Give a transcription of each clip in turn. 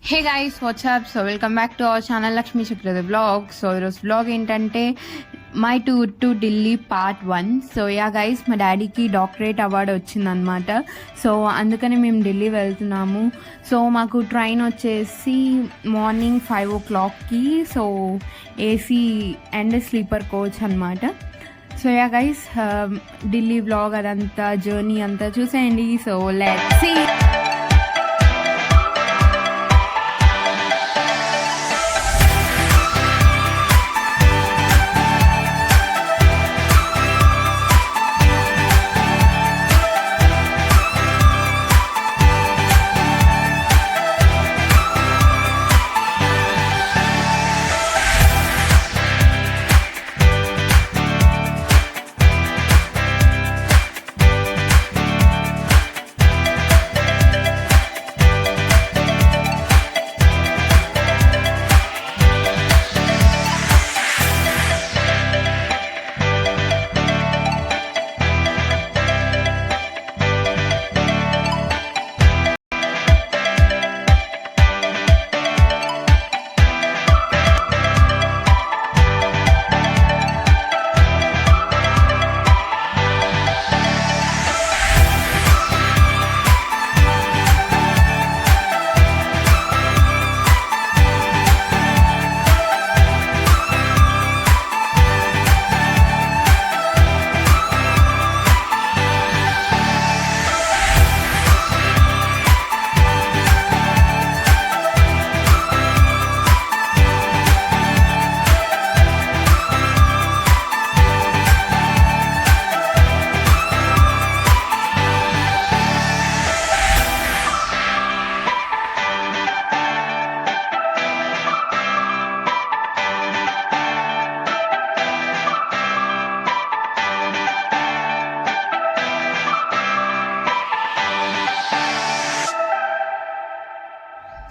Hey guys what's up. So welcome back to our channel Lakshmi Chakravarthi blog. So ఈరోజు blog ఏంటంటే my tour to Delhi part 1. So yeah guys, మా డాడీకి doctorate award వచ్చిందనమాట. So అందుకని మేము ఢిల్లీ వెళ్తున్నాము. సో మాకు ట్రైన్ వచ్చేసి మార్నింగ్ 5 o'clockకి. So AC and sleeper coach అనమాట. So yeah guys, Delhi blog అదంతా జర్నీ అంతా చూసేయండి. So let's see.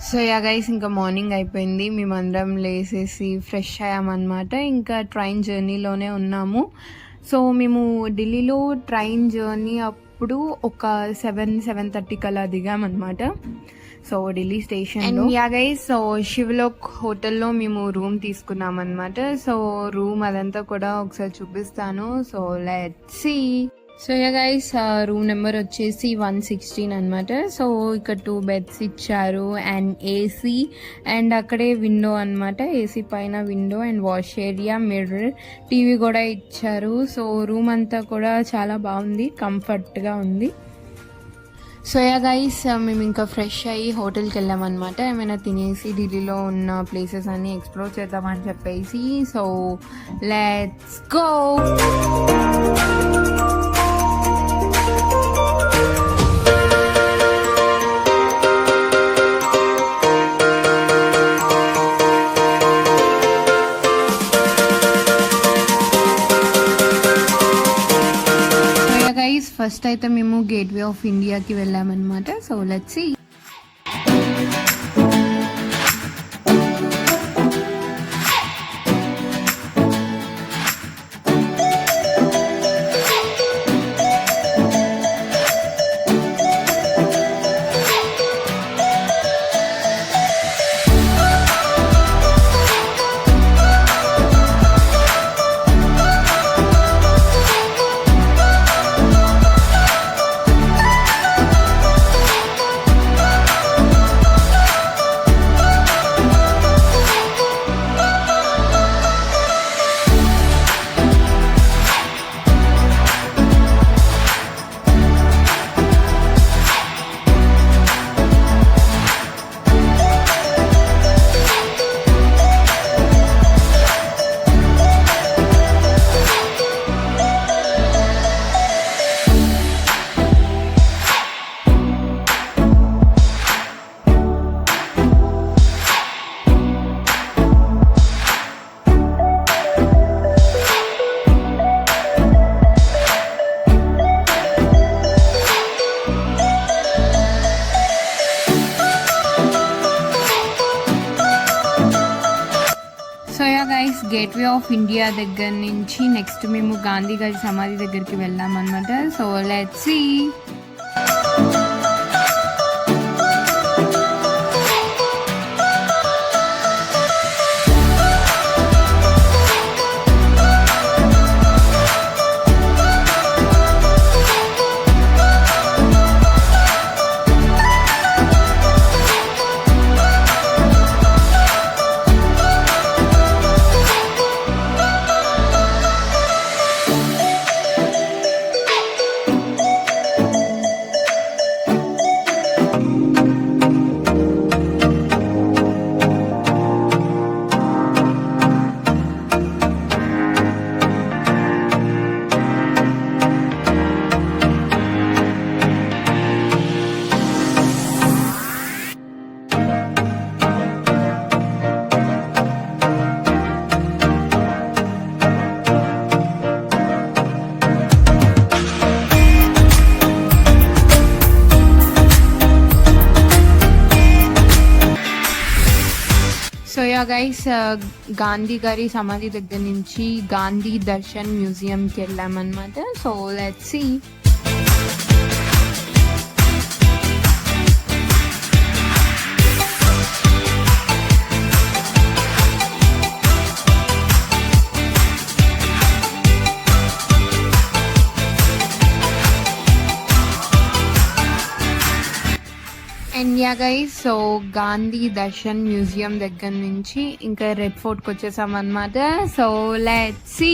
So yeah guys, ఇంకా మార్నింగ్ అయిపోయింది. మేమందరం లేసేసి ఫ్రెష్ అయ్యామన్నమాట. ఇంకా ట్రైన్ జర్నీలోనే ఉన్నాము. సో మేము ఢిల్లీలో ట్రైన్ జర్నీ అప్పుడు ఒక 7:30 కల్లా దిగామన్నమాట. So Delhi station ya guys, so Shivlok హోటల్లో మేము రూమ్ తీసుకున్నాం అనమాట. సో రూమ్ అదంతా కూడా ఒకసారి చూపిస్తాను. So let's see. So yeah guys, room number వచ్చేసి 116 అనమాట. సో ఇక్కడ 2 బెడ్స్ ఇచ్చారు అండ్ ఏసీ అండ్ అక్కడే విండో అనమాట. ఏసీ పైన window and wash area, mirror, TV కూడా ఇచ్చారు. సో రూమ్ అంతా కూడా చాలా బాగుంది, కంఫర్ట్గా ఉంది. సో యా గైస్, మేము ఇంకా ఫ్రెష్ అయ్యి హోటల్కి వెళ్ళామన్నమాట. ఏమైనా తినేసి ఢిల్లీలో ఉన్న ప్లేసెస్ అన్నీ ఎక్స్ప్లోర్ చేద్దామని చెప్పేసి. So let's go. ఫస్ట్ అయితే మేము గేట్వే ఆఫ్ ఇండియాకి వెళ్ళామన్నమాట. So let's see. Guys, gateway of India దగ్గర నుంచి నెక్స్ట్ మేము గాంధీ గారి సమాధి దగ్గరికి వెళ్ళామన్నమాట. So let's see. So yeah guys, Gandhi గారి సమాధి దగ్గర నుంచి గాంధీ దర్శన్ మ్యూజియంకి వెళ్ళామన్నమాట. So let's see. And yeah guys, so Gandhi Darshan museum దగ్గర నుంచి ఇంకా రెడ్ ఫోర్ట్కి వచ్చేసాం అన్నమాట. So let's see.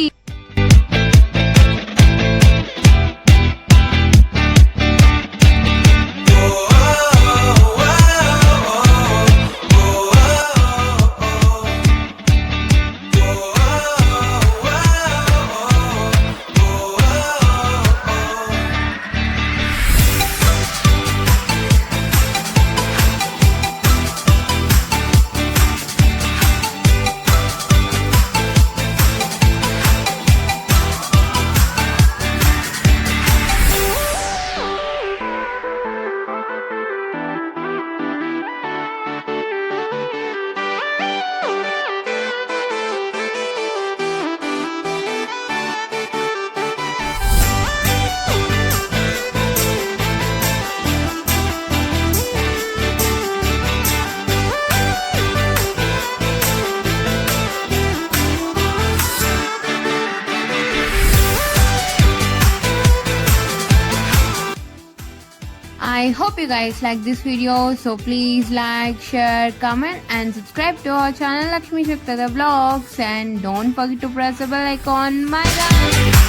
I hope you guys like this video, so please like, share, comment and subscribe to our channel Lakshmi Shaktada Vlogs, and don't forget to press the bell icon. Bye guys.